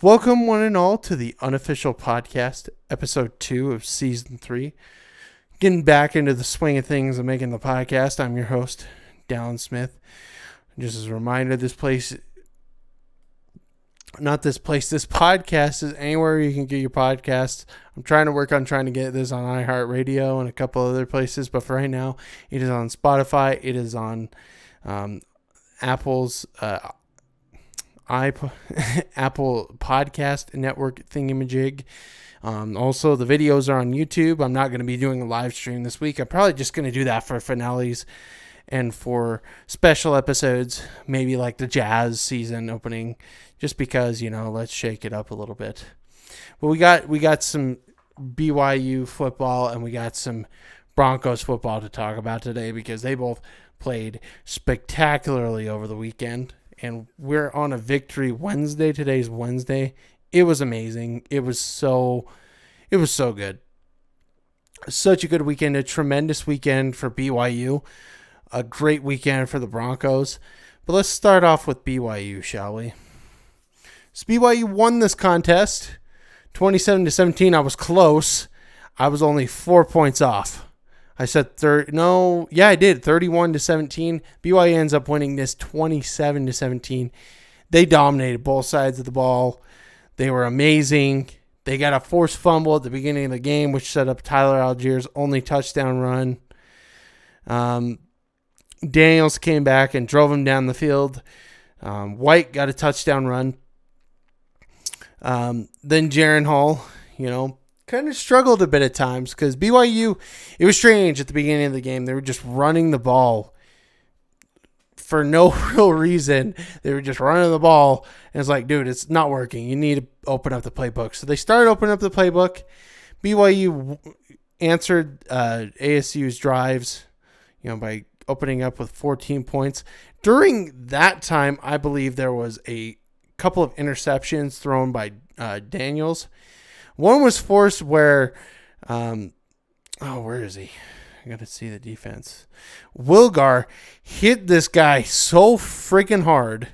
Welcome, one and all, to the unofficial podcast, episode 2 of season 3. Getting back into the swing of things and making the podcast. I'm your host, Dallin Smith. Just as a reminder, this podcast is anywhere you can get your podcasts. I'm trying to work on trying to get this on iHeartRadio and a couple other places, but for right now, it is on Spotify. It is on Apple's Apple Podcast Network thingamajig. Also, the videos are on YouTube. I'm not going to be doing a live stream this week. I'm probably just going to do that for finales and for special episodes, maybe like the Jazz season opening, just because, let's shake it up a little bit. But we got some BYU football and we got some Broncos football to talk about today because they both played spectacularly over the weekend. And we're on a victory Wednesday. Today's Wednesday. It was amazing. It was so good. Such a good weekend. A tremendous weekend for BYU. A great weekend for the Broncos. But let's start off with BYU, shall we? So BYU won this contest 27-17. I was close. I was only 4 points off. I said 31-17. BYU ends up winning this 27-17. They dominated both sides of the ball. They were amazing. They got a forced fumble at the beginning of the game, which set up Tyler Allgeier's only touchdown run. Daniels came back and drove him down the field. White got a touchdown run. Then Jaren Hall, kind of struggled a bit at times because BYU, it was strange at the beginning of the game. They were just running the ball for no real reason. They were just running the ball. And it's like, dude, it's not working. You need to open up the playbook. So they started opening up the playbook. BYU answered ASU's drives, by opening up with 14 points. During that time, I believe there was a couple of interceptions thrown by Daniels. One was forced where, where is he? I got to see the defense. Wilgar hit this guy so freaking hard.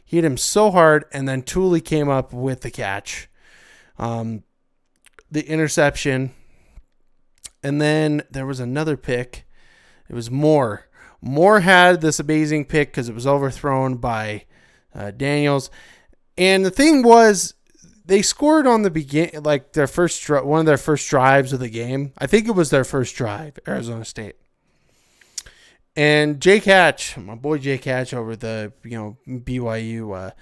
He hit him so hard, and then Tooley came up with the catch. The interception. And then there was another pick. It was Moore. Moore had this amazing pick because it was overthrown by Daniels. And the thing was, they scored on the begin, like one of their first drives of the game. I think it was their first drive, Arizona State. And Jake Hatch, my boy Jake Hatch over the BYU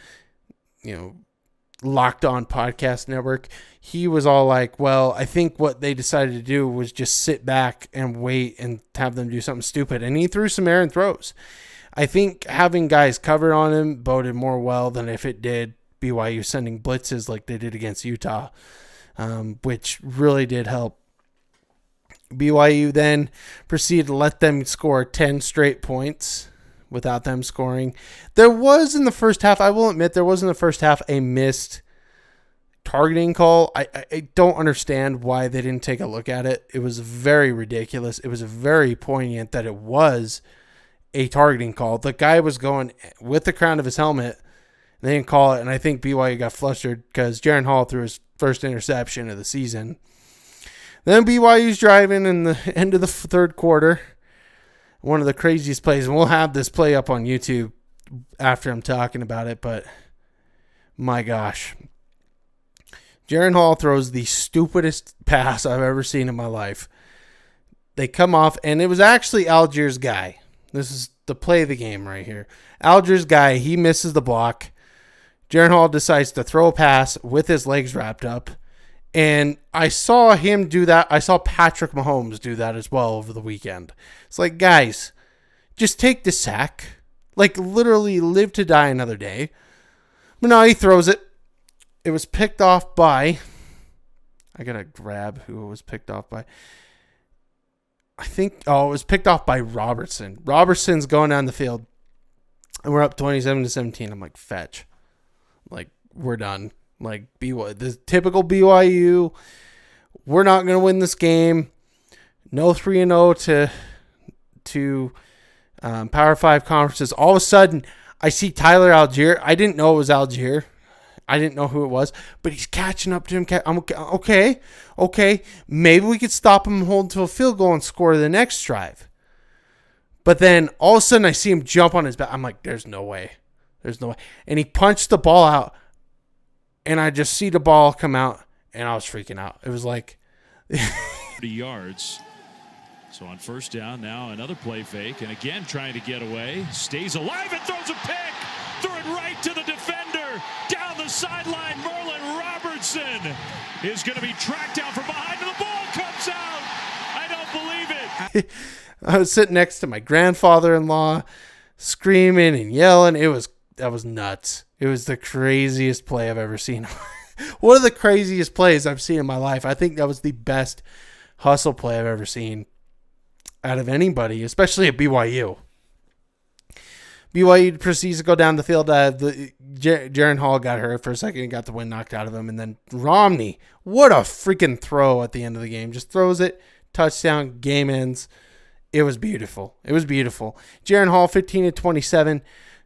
Locked On Podcast Network, he was all like, well, I think what they decided to do was just sit back and wait and have them do something stupid. And he threw some errant throws. I think having guys covered on him boded more well than if it did BYU sending blitzes like they did against Utah, which really did help. BYU then proceeded to let them score 10 straight points without them scoring. There was in the first half, I will admit, there was in the first half a missed targeting call. I don't understand why they didn't take a look at it. It was very ridiculous. It was very poignant that it was a targeting call. The guy was going with the crown of his helmet. They didn't call it, and I think BYU got flustered because Jaren Hall threw his first interception of the season. Then BYU's driving in the end of the third quarter. One of the craziest plays, and we'll have this play up on YouTube after I'm talking about it, but my gosh. Jaren Hall throws the stupidest pass I've ever seen in my life. They come off, and it was actually Allgeier's guy. This is the play of the game right here. Allgeier's guy, he misses the block. Jaren Hall decides to throw a pass with his legs wrapped up. And I saw him do that. I saw Patrick Mahomes do that as well over the weekend. It's like, guys, just take the sack. Like, literally live to die another day. But no, he throws it. It was picked off by... I got to grab who it was picked off by. It was picked off by Robertson. Robertson's going down the field. And we're up 27-17. I'm like, fetch. Like, we're done. Like, the typical BYU. We're not going to win this game. No 3-0 to Power 5 conferences. All of a sudden, I see Tyler Allgeier. I didn't know it was Allgeier. I didn't know who it was, but he's catching up to him. I'm okay. Maybe we could stop him and hold to a field goal and score the next drive. But then all of a sudden I see him jump on his back. I'm like, there's no way. And he punched the ball out, and I just see the ball come out, and I was freaking out. It was like 30 yards. So on first down, now another play fake, and again trying to get away. Stays alive and throws a pick. Threw it right to the defender. Down the sideline, Merlin Robertson is going to be tracked down from behind, and the ball comes out. I don't believe it. I was sitting next to my grandfather-in-law, screaming and yelling. That was nuts. It was the craziest play I've ever seen. One of the craziest plays I've seen in my life. I think that was the best hustle play I've ever seen out of anybody, especially at BYU. BYU proceeds to go down the field. Jaren Hall got hurt for a second and got the wind knocked out of him. And then Romney, what a freaking throw at the end of the game. Just throws it, touchdown, game ends. It was beautiful. Jaren Hall, 15-27,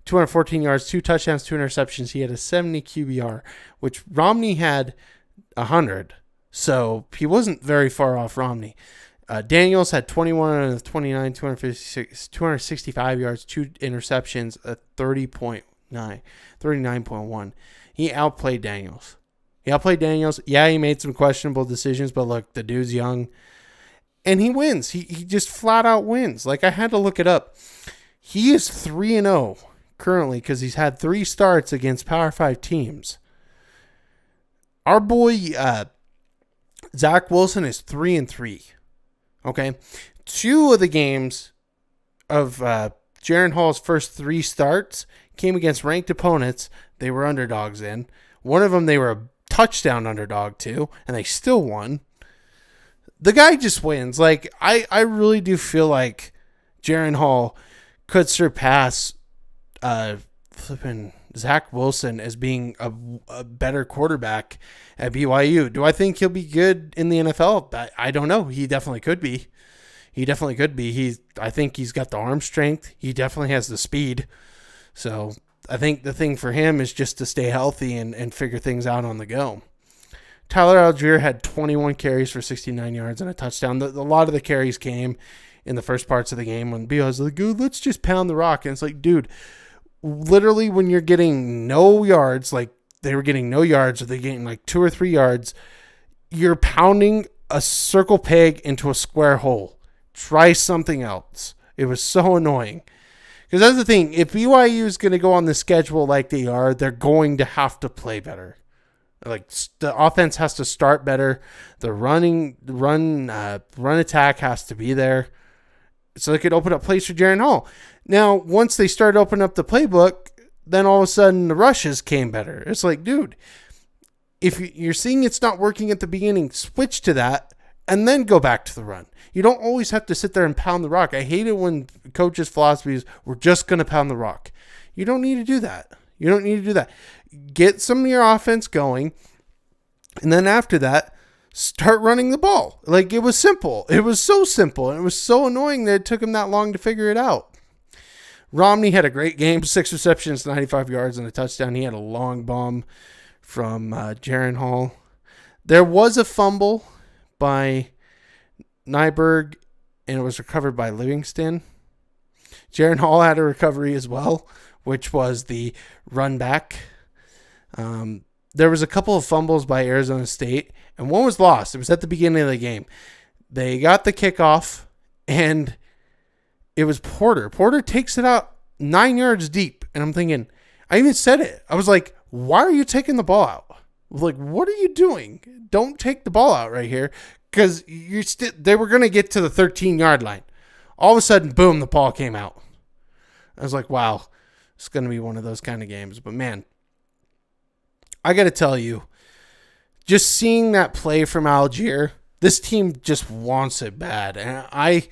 214 yards, 2 touchdowns, 2 interceptions. He had a 70 QBR, which Romney had 100. So he wasn't very far off Romney. Daniels had 21 of 29, 265 yards, 2 interceptions, a 39.1. He outplayed Daniels. Yeah, he made some questionable decisions, but look, the dude's young. And he wins. He just flat out wins. Like, I had to look it up. He is 3-0 currently because he's had 3 starts against Power 5 teams. Our boy Zach Wilson is 3-3. Okay, 2 of the games of Jaren Hall's first 3 starts came against ranked opponents they were underdogs in. One of them they were a touchdown underdog to, and they still won. The guy just wins. Like, I really do feel like Jaren Hall could surpass flipping Zach Wilson as being a better quarterback at BYU. Do I think he'll be good in the NFL? I don't know. He definitely could be. I think he's got the arm strength. He definitely has the speed. So I think the thing for him is just to stay healthy and figure things out on the go. Tyler Algier had 21 carries for 69 yards and a touchdown. A lot of the carries came in the first parts of the game when BYU was like, let's just pound the rock. And it's like, dude, literally when you're getting no yards, like they were getting no yards, or they're getting like 2 or 3 yards, you're pounding a circle peg into a square hole. Try something else. It was so annoying. Because that's the thing. If BYU is going to go on the schedule like they are, they're going to have to play better. Like, the offense has to start better. The run attack has to be there, so they could open up plays for Jaren Hall. Now, once they started opening up the playbook, then all of a sudden the rushes came better. It's like, dude, if you're seeing it's not working at the beginning, switch to that and then go back to the run. You don't always have to sit there and pound the rock. I hate it when coaches' philosophy is, we're just going to pound the rock. You don't need to do that. Get some of your offense going, and then after that, start running the ball. Like, it was simple. It was so simple, and it was so annoying that it took him that long to figure it out. Romney had a great game, 6 receptions, 95 yards, and a touchdown. He had a long bomb from Jaren Hall. There was a fumble by Nyberg, and it was recovered by Livingston. Jaren Hall had a recovery as well, which was the run back. There was a couple of fumbles by Arizona State, and one was lost. It was at the beginning of the game. They got the kickoff, and it was Porter. Porter takes it out 9 yards deep, and I'm thinking, I even said it. I was like, why are you taking the ball out? Like, what are you doing? Don't take the ball out right here, because they were going to get to the 13-yard line. All of a sudden, boom, the ball came out. I was like, wow, it's going to be one of those kind of games. But, man, I got to tell you, just seeing that play from Algier, this team just wants it bad. And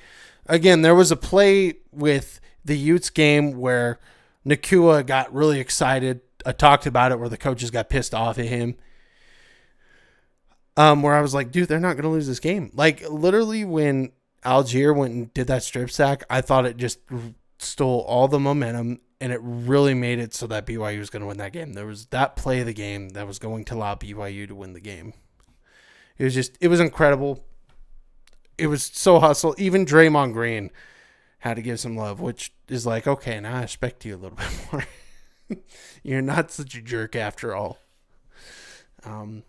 again, there was a play with the Utes game where Nakua got really excited. I talked about it where the coaches got pissed off at him. Where I was like, dude, they're not going to lose this game. Like, literally when Algier went and did that strip sack, I thought it just stole all the momentum and it really made it so that BYU was going to win that game. There was that play of the game that was going to allow BYU to win the game. It was incredible. It was so hustle. Even Draymond Green had to give some love, which is like, okay, now I respect you a little bit more. You're not such a jerk after all. But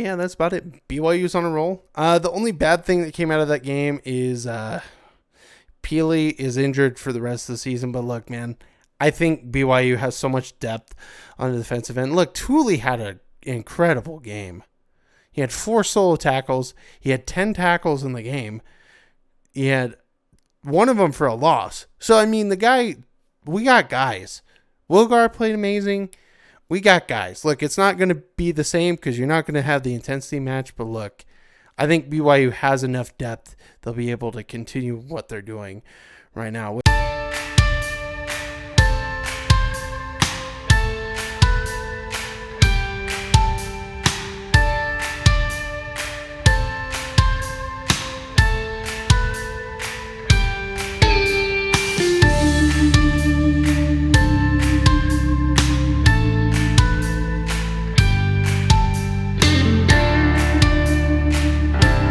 yeah, that's about it. BYU's on a roll. The only bad thing that came out of that game is Peely is injured for the rest of the season. But look, man, I think BYU has so much depth on the defensive end. Look, Thule had an incredible game. He had 4 solo tackles. He had 10 tackles in the game. He had one of them for a loss. So, I mean, the guy, we got guys. Wilgar played amazing. We got guys. Look, it's not going to be the same because you're not going to have the intensity match. But look, I think BYU has enough depth. They'll be able to continue what they're doing right now.